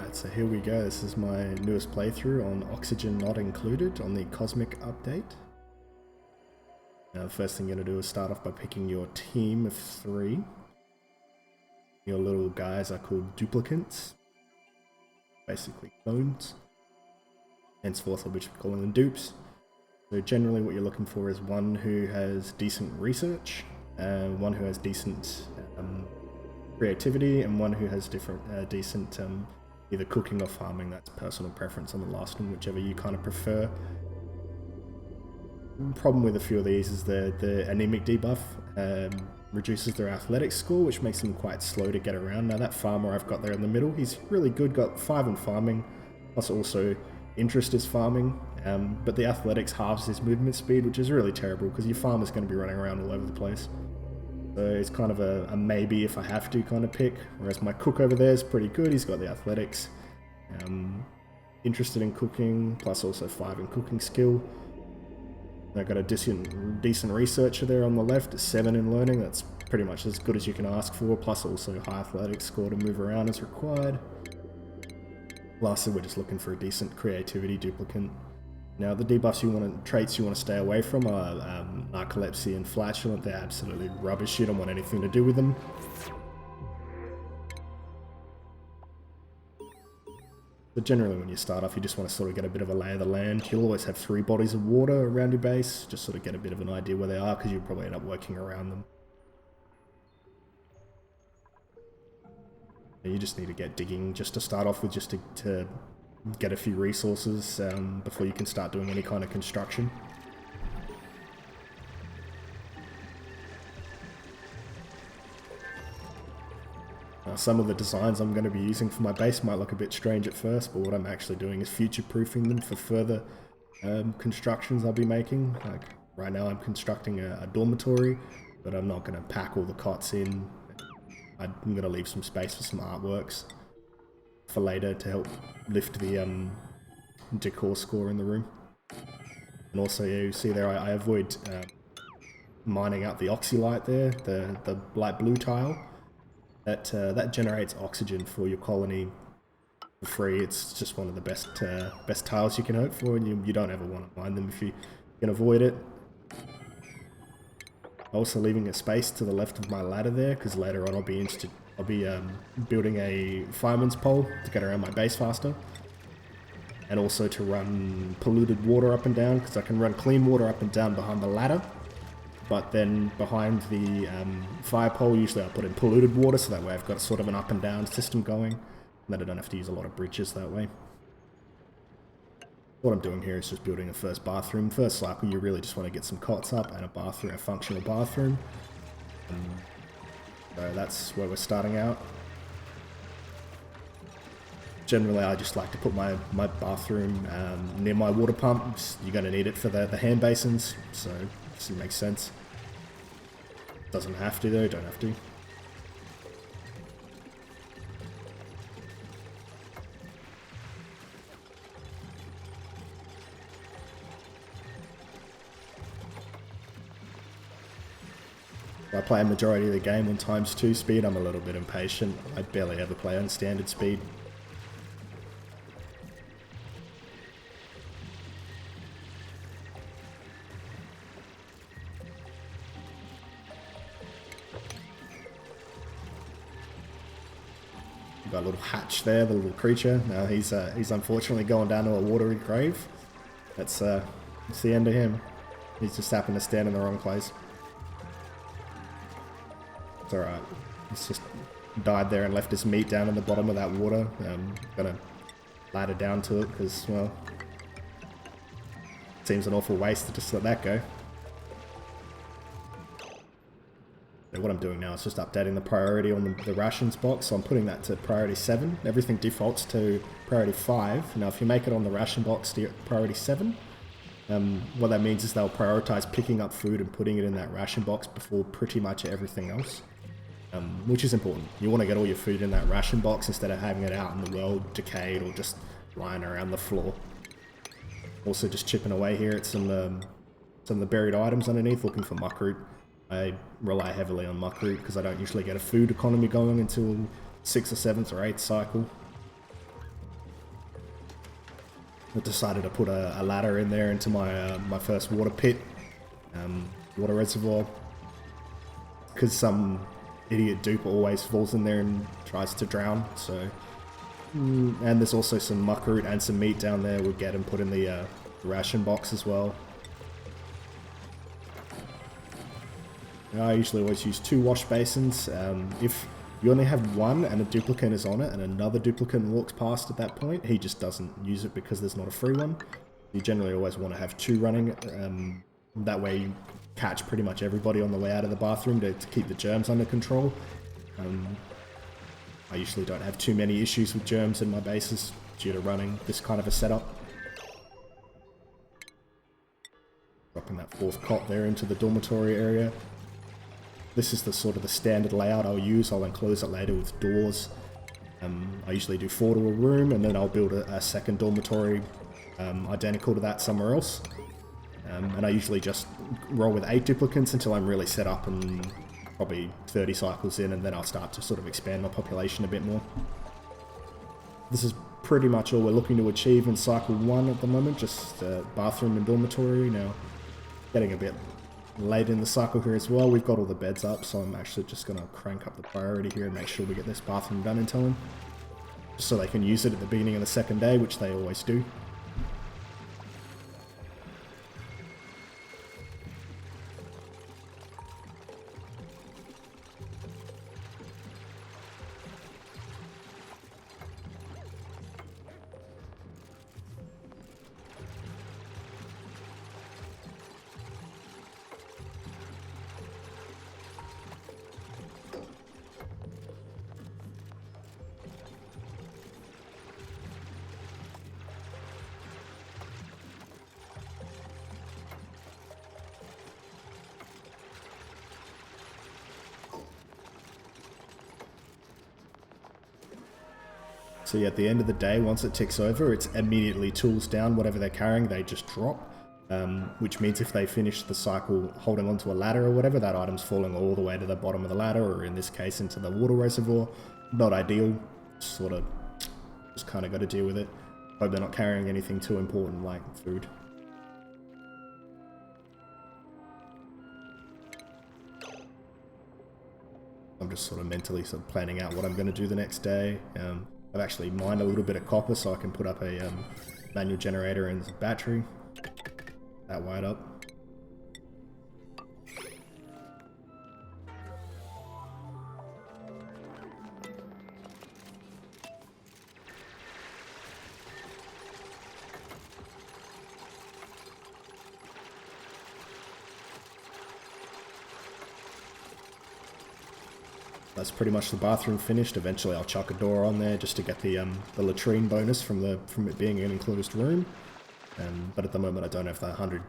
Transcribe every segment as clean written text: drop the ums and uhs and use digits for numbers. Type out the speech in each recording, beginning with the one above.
Alright, so here we go. This is my newest playthrough on Oxygen Not Included on the Cosmic Update. Now the first thing you're going to do is start off by picking your team of 3. Your little guys are called duplicants, basically clones. Henceforth I'll be calling them dupes. So generally what you're looking for is one who has decent research, one who has decent creativity, and one who has decent either cooking or farming. That's personal preference on the last one, whichever you kind of prefer. The problem with a few of these is the anemic debuff reduces their athletics score, which makes them quite slow to get around. Now that farmer I've got there in the middle, he's really good, got 5 in farming, plus also interest is farming, but the athletics halves his movement speed, which is really terrible because your farmer's going to be running around all over the place. So it's kind of a maybe if I have to kind of pick, whereas my cook over there is pretty good. He's got the athletics, interested in cooking, plus also 5 in cooking skill. I've got a decent researcher there on the left, 7 in learning. That's pretty much as good as you can ask for, plus also high athletics score to move around as required. Lastly, we're just looking for a decent creativity duplicant. Now the debuffs traits you want to stay away from are narcolepsy and flatulent. They're absolutely rubbish. You don't want anything to do with them. But generally when you start off, you just want to sort of get a bit of a lay of the land. You'll always have 3 bodies of water around your base, just sort of get a bit of an idea where they are, because you'll probably end up working around them. And you just need to get digging just to start off with, just to get a few resources before you can start doing any kind of construction. Some of the designs I'm going to be using for my base might look a bit strange at first, but what I'm actually doing is future-proofing them for further constructions I'll be making. Like right now I'm constructing a dormitory, but I'm not going to pack all the cots in. I'm going to leave some space for some artworks for later to help lift the decor score in the room. And also, you see there, I avoid mining out the oxylite there, the light blue tile. That generates oxygen for your colony for free. It's just one of the best tiles you can hope for, and you don't ever want to mine them if you can avoid it. Also leaving a space to the left of my ladder there, because later on I'll be building a fireman's pole to get around my base faster, and also to run polluted water up and down, because I can run clean water up and down behind the ladder, but then behind the fire pole usually I put in polluted water, so that way I've got sort of an up and down system going, and then I don't have to use a lot of bridges that way. What I'm doing here is just building a first bathroom. First cycle, you really just want to get some cots up and a bathroom, a functional bathroom. So that's where we're starting out. Generally, I just like to put my bathroom near my water pumps. You're going to need it for the hand basins, so it makes sense. Doesn't have to though, don't have to. I play a majority of the game on ×2 speed. I'm a little bit impatient. I barely ever play on standard speed. Got a little hatch there, the little creature. Now he's unfortunately going down to a watery grave. That's the end of him. He's just happened to stand in the wrong place. It's alright. He's just died there and left his meat down in the bottom of that water. Gonna ladder down to it because, well, seems an awful waste to just let that go. So what I'm doing now is just updating the priority on the rations box, so I'm putting that to priority 7. Everything defaults to priority 5. Now if you make it on the ration box to priority 7, what that means is they'll prioritize picking up food and putting it in that ration box before pretty much everything else, which is important. You want to get all your food in that ration box instead of having it out in the world decayed or just lying around the floor. Also just chipping away here at some of the buried items underneath, looking for muckroot. I rely heavily on muckroot because I don't usually get a food economy going until 6th or 7th or 8th cycle. I decided to put a ladder in there into my my first water pit, water reservoir, because some idiot dupe always falls in there and tries to drown. So, and there's also some muckroot and some meat down there. We'll get and put in the ration box as well. I usually always use 2 wash basins. If you only have one and a duplicate is on it and another duplicate walks past at that point, he just doesn't use it because there's not a free one. You generally always want to have 2 running. That way you catch pretty much everybody on the way out of the bathroom to keep the germs under control. I usually don't have too many issues with germs in my bases due to running this kind of a setup. Dropping that 4th cot there into the dormitory area. This is the sort of the standard layout I'll use. I'll enclose it later with doors. I usually do 4 to a room, and then I'll build a second dormitory identical to that somewhere else. And I usually just roll with 8 duplicates until I'm really set up and probably 30 cycles in, and then I'll start to sort of expand my population a bit more. This is pretty much all we're looking to achieve in cycle 1 at the moment, just bathroom and dormitory. Now, getting a bit late in the cycle here as well. We've got all the beds up, so I'm actually just going to crank up the priority here and make sure we get this bathroom done in time, just so they can use it at the beginning of the second day, which they always do. So yeah, at the end of the day, once it ticks over, it's immediately tools down. Whatever they're carrying, they just drop. Which means if they finish the cycle holding onto a ladder or whatever, that item's falling all the way to the bottom of the ladder, or in this case, into the water reservoir. Not ideal. Sort of just kind of got to deal with it. Hope they're not carrying anything too important like food. I'm just sort of mentally planning out what I'm going to do the next day. I've actually mined a little bit of copper so I can put up a manual generator and battery. That wired up. That's pretty much the bathroom finished. Eventually I'll chuck a door on there just to get the latrine bonus from it being an enclosed room. But at the moment I don't have the 100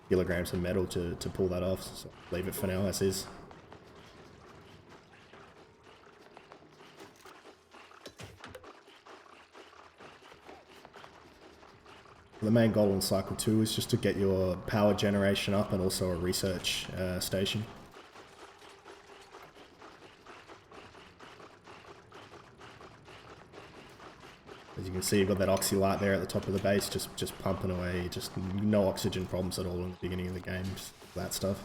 kilograms of metal to pull that off, so leave it for now as is. The main goal in cycle 2 is just to get your power generation up and also a research station. As you can see, you've got that oxy light there at the top of the base, just pumping away, just no oxygen problems at all in the beginning of the game, just that stuff.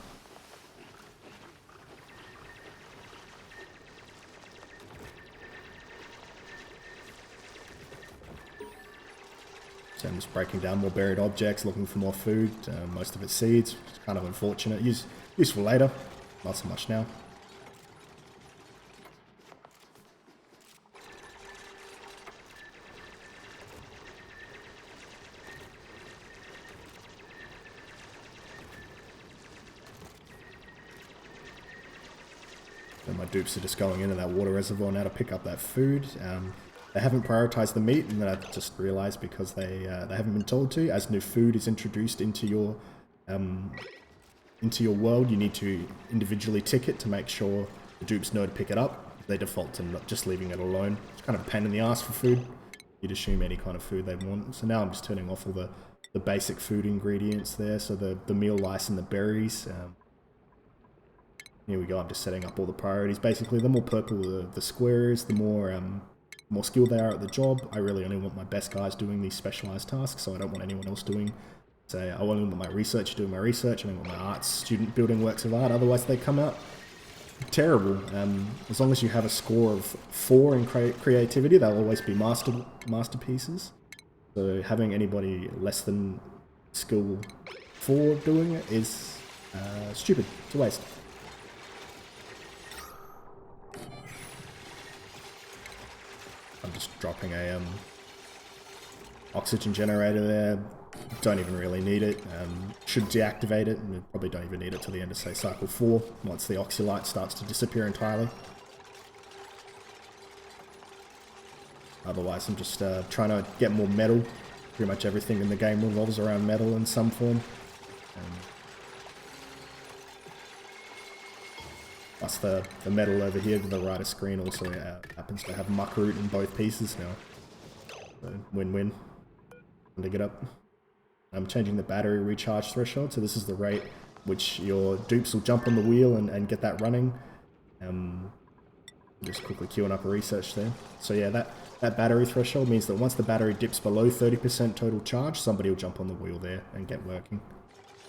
So I'm just breaking down more buried objects, looking for more food, most of it's seeds, which is kind of unfortunate. Useful later, not so much now. And my dupes are just going into that water reservoir now to pick up that food. They haven't prioritized the meat, and then I just realized because they haven't been told to. As new food is introduced into your world, you need to individually tick it to make sure the dupes know to pick it up. They default to not just leaving it alone. It's kind of a pain in the ass for food. You'd assume any kind of food they want. So now I'm just turning off all the basic food ingredients there. So the meal lice and the berries. Here we go, I'm just setting up all the priorities. Basically, the more purple the square is, the more more skilled they are at the job. I really only want my best guys doing these specialized tasks, so I don't want anyone else doing, say, I only want my researcher doing my research, and I want my arts student building works of art, otherwise they come out terrible. As long as you have a score of 4 in creativity, they'll always be masterpieces. So having anybody less than skill 4 doing it is stupid. It's a waste. I'm just dropping a oxygen generator there. Don't even really need it. Should deactivate it, and we probably don't even need it till the end of, say, cycle 4, once the oxylite starts to disappear entirely. Otherwise, I'm just trying to get more metal. Pretty much everything in the game revolves around metal in some form. Plus the metal over here to the right of screen also happens to have muck root in both pieces now. So win-win. To get up. I'm changing the battery recharge threshold, so this is the rate which your dupes will jump on the wheel and get that running. Just quickly queuing up a research there. So yeah, that battery threshold means that once the battery dips below 30% total charge, somebody will jump on the wheel there and get working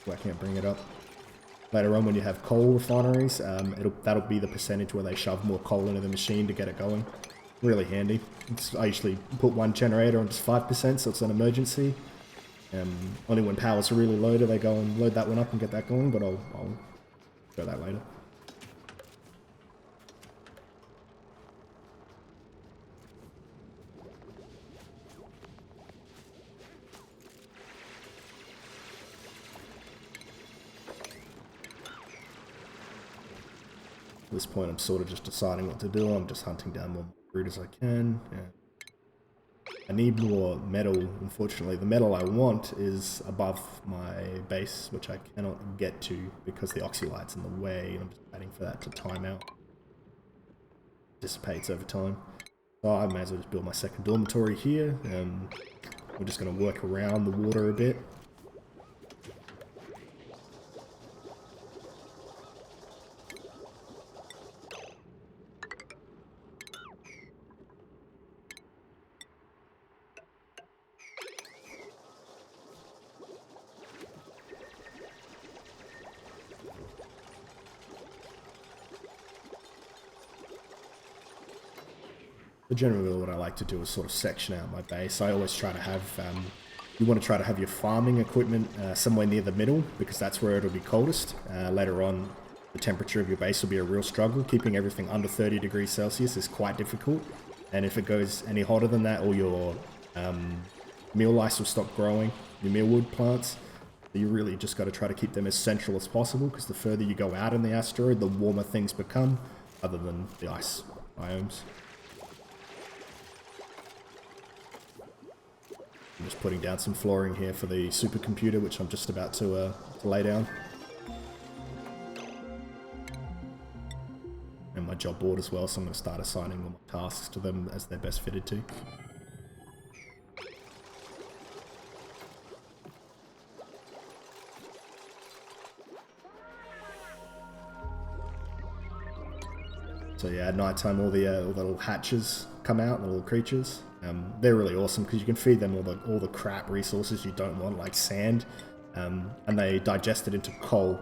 and bring it up. Later on, when you have coal refineries, that'll be the percentage where they shove more coal into the machine to get it going. Really handy. I usually put one generator on just 5%, so it's an emergency. Only when power's really low do they go and load that one up and get that going, but I'll show that later. At this point, I'm sort of just deciding what to do. I'm just hunting down more fruit as I can. Yeah. I need more metal. Unfortunately, the metal I want is above my base, which I cannot get to because the oxylite's in the way, and I'm just waiting for that to time out. Dissipates over time. So I may as well just build my second dormitory here. We're just going to work around the water a bit. But generally what I like to do is sort of section out my base. I always try to have, you want to try to have your farming equipment somewhere near the middle, because that's where it'll be coldest. Later on, the temperature of your base will be a real struggle. Keeping everything under 30 degrees Celsius is quite difficult. And if it goes any hotter than that, all your meal lice will stop growing, your mealwood plants. You really just got to try to keep them as central as possible, because the further you go out in the asteroid, the warmer things become, other than the ice biomes. I'm just putting down some flooring here for the supercomputer, which I'm just about to lay down. And my job board as well, so I'm going to start assigning all my tasks to them as they're best fitted to. So yeah, at night time all the little hatches come out, the little creatures. They're really awesome because you can feed them all the crap resources you don't want, like sand, and they digest it into coal.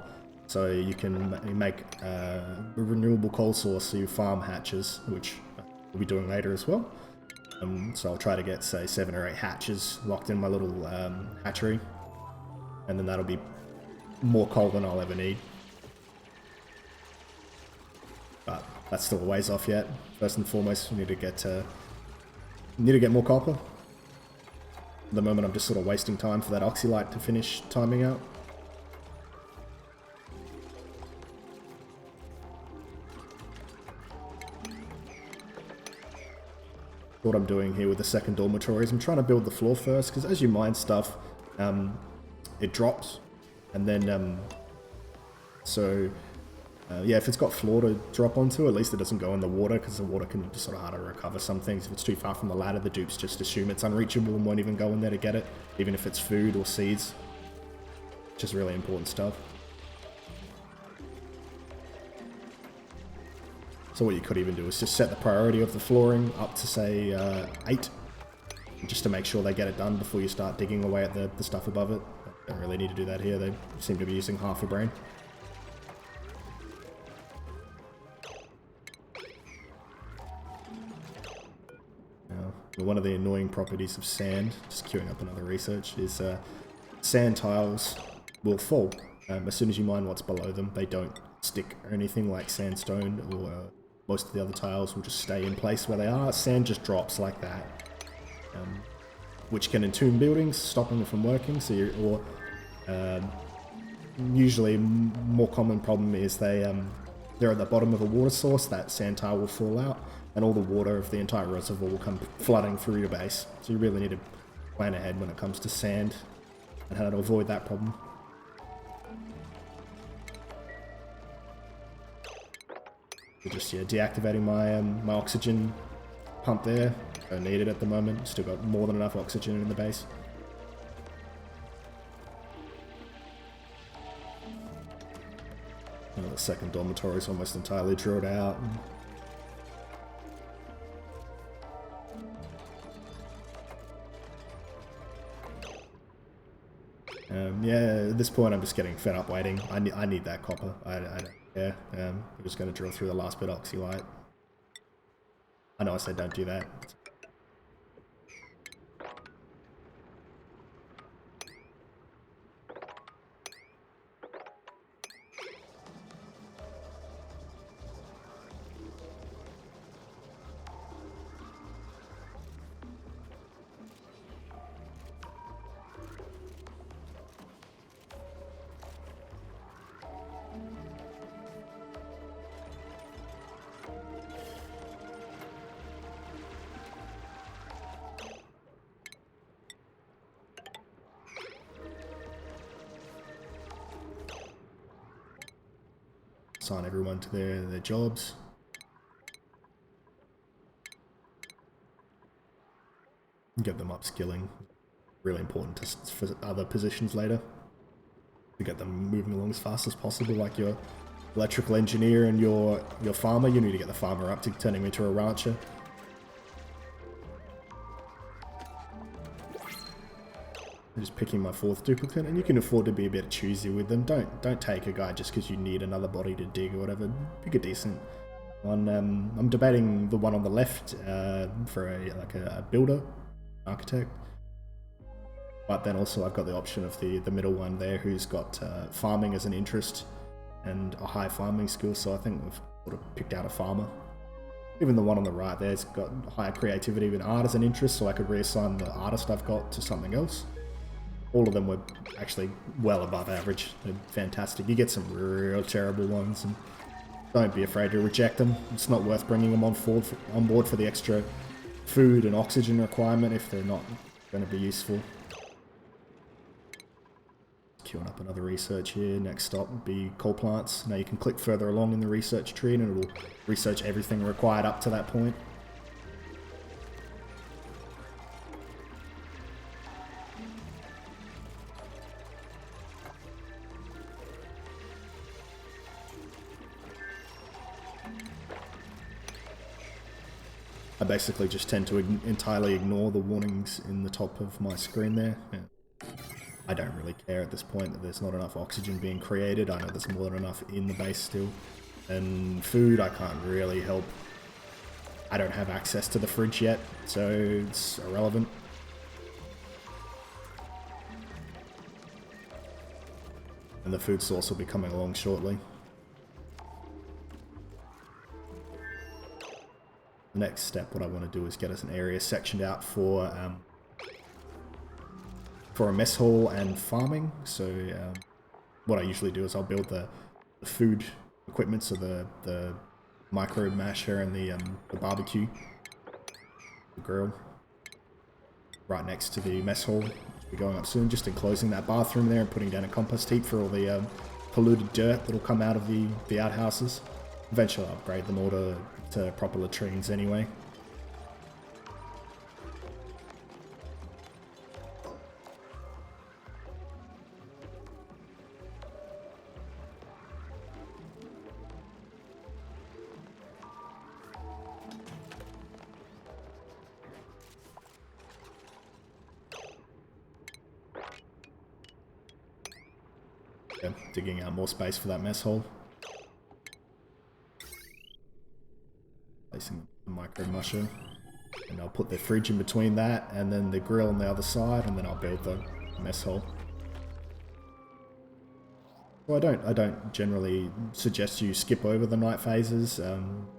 So you can make a renewable coal source, so you farm hatches, which we'll be doing later as well. So I'll try to get, say, 7 or 8 hatches locked in my little hatchery, and then that'll be more coal than I'll ever need. But that's still a ways off yet. First and foremost, we need to get more copper. At the moment, I'm just sort of wasting time for that oxylite to finish timing out. What I'm doing here with the second dormitory is I'm trying to build the floor first, because as you mine stuff, it drops, and then yeah, if it's got floor to drop onto, at least it doesn't go in the water, because the water can be sort of hard to recover some things. If it's too far from the ladder, the dupes just assume it's unreachable and won't even go in there to get it, even if it's food or seeds. Just really important stuff. So what you could even do is just set the priority of the flooring up to say 8, just to make sure they get it done before you start digging away at the stuff above it. Don't really need to do that here, they seem to be using half a brain. Now, one of the annoying properties of sand, just queuing up another research, is sand tiles will fall. As soon as you mine what's below them, they don't stick or anything like sandstone, or most of the other tiles will just stay in place where they are. Sand just drops like that, which can entomb buildings, stopping them from working. So usually more common problem is they're at the bottom of a water source, that sand tile will fall out, and all the water of the entire reservoir will come flooding through your base. So you really need to plan ahead when it comes to sand and how to avoid that problem. Just deactivating my oxygen pump there. Don't need it at the moment. Still got more than enough oxygen in the base. The second dormitory is almost entirely drilled out. Yeah, at this point I'm just getting fed up waiting. I need that copper. I don't care. I'm just going to drill through the last bit of oxylite. I know I said don't do that. Assign everyone to their jobs. Get them upskilling. Really important for other positions later. To get them moving along as fast as possible, like your electrical engineer and your farmer. You need to get the farmer up to turning him into a rancher. I'm just picking my 4th duplicate, and you can afford to be a bit choosy with them. Don't take a guy just because you need another body to dig or whatever. Pick a decent one. I'm debating the one on the left for a builder, architect. But then also I've got the option of the middle one there, who's got farming as an interest and a high farming skill. So I think we've sort of picked out a farmer. Even the one on the right there's got higher creativity with art as an interest, so I could reassign the artist I've got to something else. All of them were actually well above average. They're fantastic. You get some real terrible ones, and don't be afraid to reject them. It's not worth bringing them on board for the extra food and oxygen requirement if they're not going to be useful. Queuing up another research here. Next stop would be coal plants. Now you can click further along in the research tree and it'll research everything required up to that point. I basically just tend to entirely ignore the warnings in the top of my screen there. Yeah. I don't really care at this point that there's not enough oxygen being created. I know there's more than enough in the base still. And food, I can't really help. I don't have access to the fridge yet, so it's irrelevant. And the food source will be coming along shortly. The next step, what I want to do is get us an area sectioned out for a mess hall and farming. So what I usually do is I'll build the food equipment, so the micro masher and the barbecue, the grill, right next to the mess hall. We're going up soon, just enclosing that bathroom there and putting down a compost heap for all the polluted dirt that'll come out of the outhouses. Eventually I'll upgrade them all to proper latrines anyway. yeah, digging out more space for that mess hole. Placing the micro musher. And I'll put the fridge in between that and then the grill on the other side, and then I'll build the mess hall. Well, I don't generally suggest you skip over the night phases.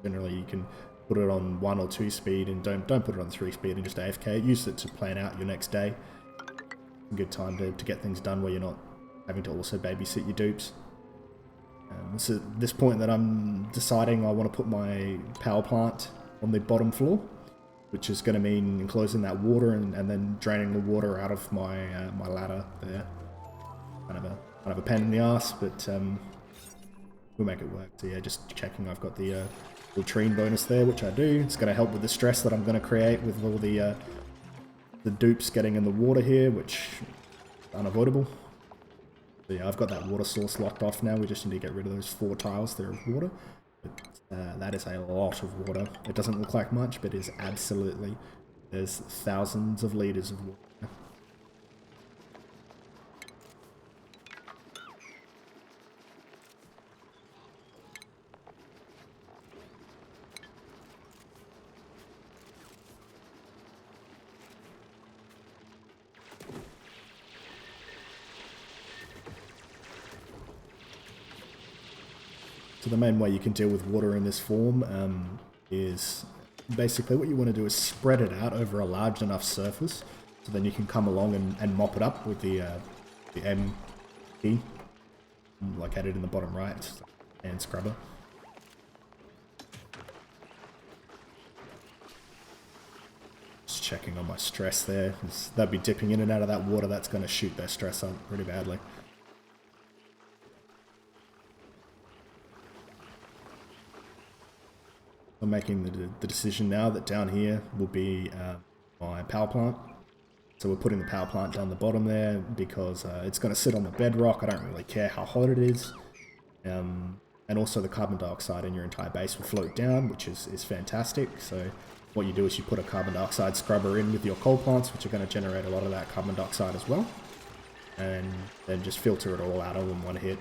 Generally, you can put it on 1 or 2 speed, and don't put it on 3 speed and just AFK. Use it to plan out your next day. A good time to get things done where you're not having to also babysit your dupes. It's at this point that I'm deciding I want to put my power plant on the bottom floor, which is going to mean enclosing that water and then draining the water out of my my ladder there. Kind of a pain in the ass, but we'll make it work. So yeah, just checking I've got the latrine bonus there, which I do. It's going to help with the stress that I'm going to create with all the dupes getting in the water here, which is unavoidable. So yeah, I've got that water source locked off now. We just need to get rid of those 4 tiles there of water. But, that is a lot of water. It doesn't look like much, but it is absolutely. There's thousands of liters of water. So the main way you can deal with water in this form is basically what you want to do is spread it out over a large enough surface, so then you can come along and mop it up with the M key, located in the bottom right, hand scrubber. Just checking on my stress there. They'll be dipping in and out of that water. That's going to shoot their stress up pretty badly. I'm making the decision now that down here will be my power plant. So we're putting the power plant down the bottom there because it's going to sit on the bedrock. I don't really care how hot it is. And also the carbon dioxide in your entire base will float down, which is fantastic. So what you do is you put a carbon dioxide scrubber in with your coal plants, which are going to generate a lot of that carbon dioxide as well. And then just filter it all out of in one hit.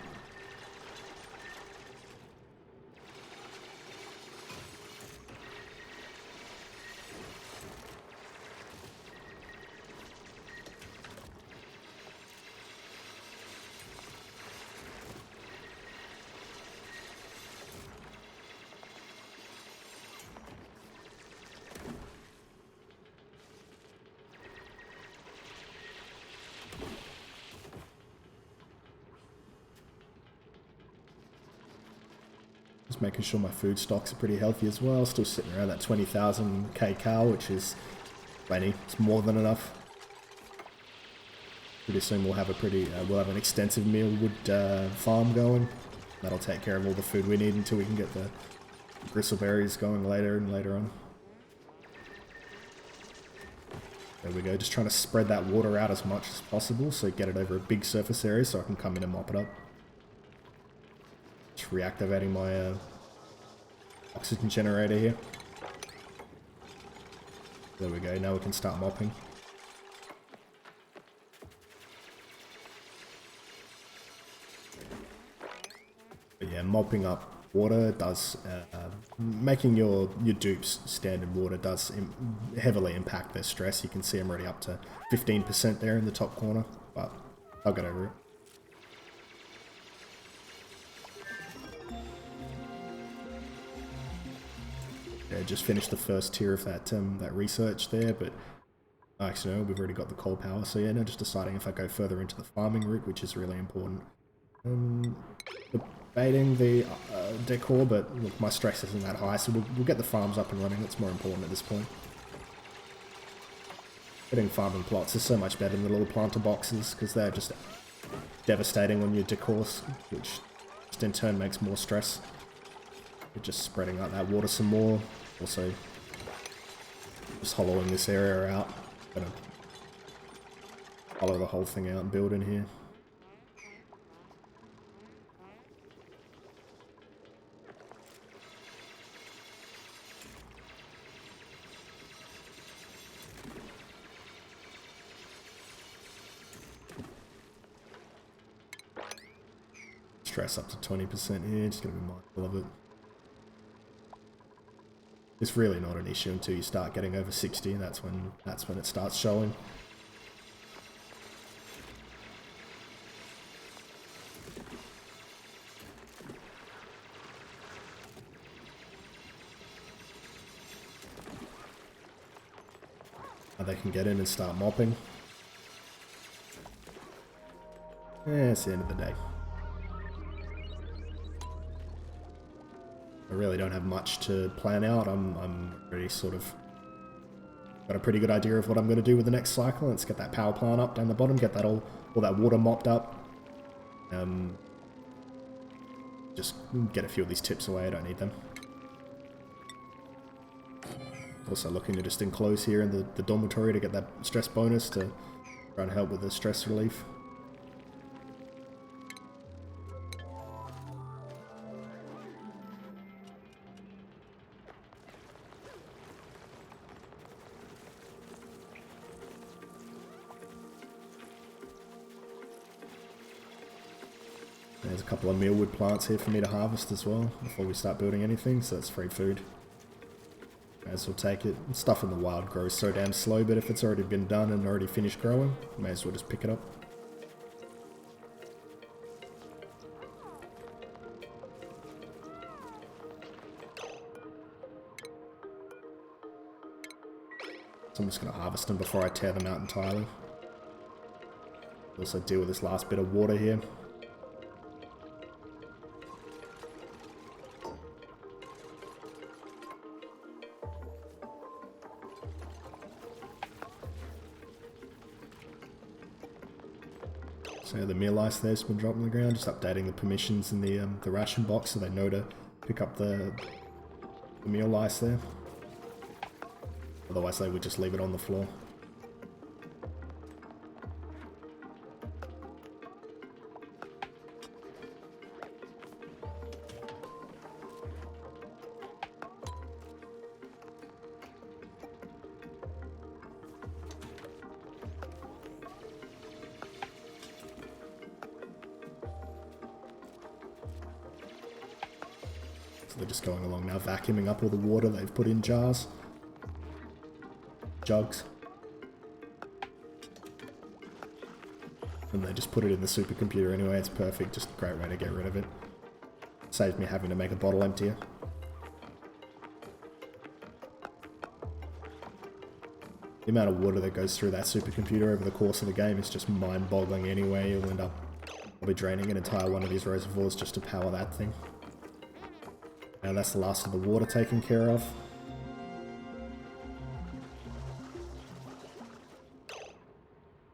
Just making sure my food stocks are pretty healthy as well. Still sitting around that 20,000 kcal, which is plenty. It's more than enough. Pretty soon we'll have we'll have an extensive mealwood farm going. That'll take care of all the food we need until we can get the bristleberries going later and later on. There we go. Just trying to spread that water out as much as possible, so get it over a big surface area so I can come in and mop it up. Just reactivating my oxygen generator here. There we go, now we can start mopping. But yeah, mopping up water does, making your dupes stand in water does heavily impact their stress. You can see I'm already up to 15% there in the top corner, but I'll get over it. Yeah, just finished the first tier of that research there, but actually no, we've already got the coal power, so yeah, now just deciding if I go further into the farming route, which is really important. Debating the decor, but look, my stress isn't that high, so we'll get the farms up and running. That's more important at this point. Getting farming plots is so much better than the little planter boxes, because they're just devastating on your decors, which just in turn makes more stress. We're just spreading out that water some more. Also, just hollowing this area out. Gonna hollow the whole thing out and build in here. stress up to 20% here, just gonna be mindful of it. It's really not an issue until you start getting over 60, and that's when it starts showing. Now they can get in and start mopping. Yeah, it's the end of the day. I really don't have much to plan out. I'm already sort of got a pretty good idea of what I'm going to do with the next cycle. Let's get that power plant up down the bottom, get that all that water mopped up. Just get a few of these tips away, I don't need them. Also looking to just enclose here in the dormitory to get that stress bonus to try and help with the stress relief. There's a couple of mealwood plants here for me to harvest as well before we start building anything, so that's free food. May as well take it. Stuff in the wild grows so damn slow, but if it's already been done and already finished growing, may as well just pick it up. So I'm just going to harvest them before I tear them out entirely. Also deal with this last bit of water here. So the meal ice there's been dropped on the ground, just updating the permissions in the ration box so they know to pick up the meal ice there. Otherwise they would just leave it on the floor. So they're just going along now, vacuuming up all the water they've put in jars. Jugs. And they just put it in the supercomputer anyway, it's perfect, just a great way to get rid of it. Saves me having to make a bottle emptier. The amount of water that goes through that supercomputer over the course of the game is just mind-boggling anyway. You'll end up probably draining an entire one of these reservoirs just to power that thing. Now that's the last of the water taken care of.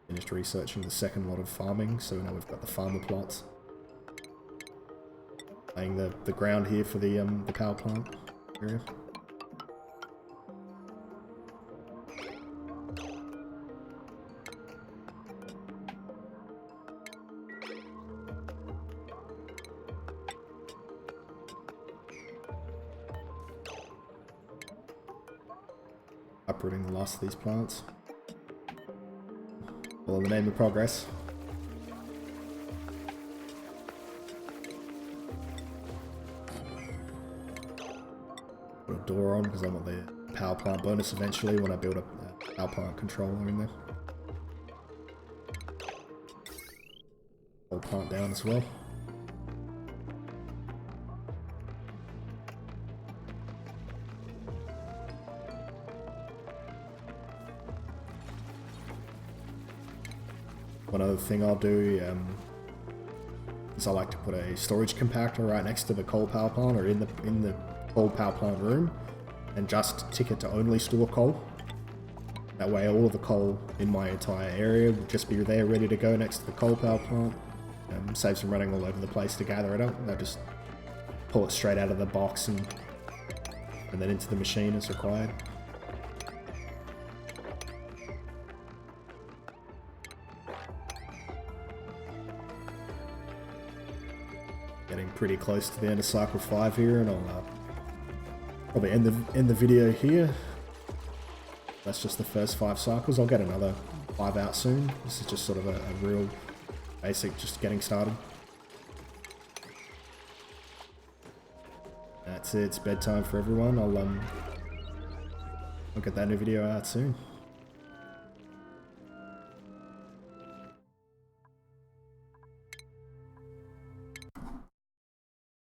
Finished researching the second lot of farming, so now we've got the farmer plots. Laying the ground here for the power plant area. Uprooting the last of these plants. All in the name of progress. Put a door on because I want the power plant bonus eventually when I build a power plant controller in there. Whole plant down as well. One other thing I'll do is I like to put a storage compactor right next to the coal power plant or in the coal power plant room and just tick it to only store coal. That way all of the coal in my entire area will just be there ready to go next to the coal power plant. Saves them running all over the place to gather it up. They'll just pull it straight out of the box and then into the machine as required. Getting pretty close to the end of cycle 5 here, and I'll probably end the video here. That's just the first 5 cycles. I'll get another 5 out soon. This is just sort of a real basic, just getting started. that's it. It's bedtime for everyone. I'll get that new video out soon.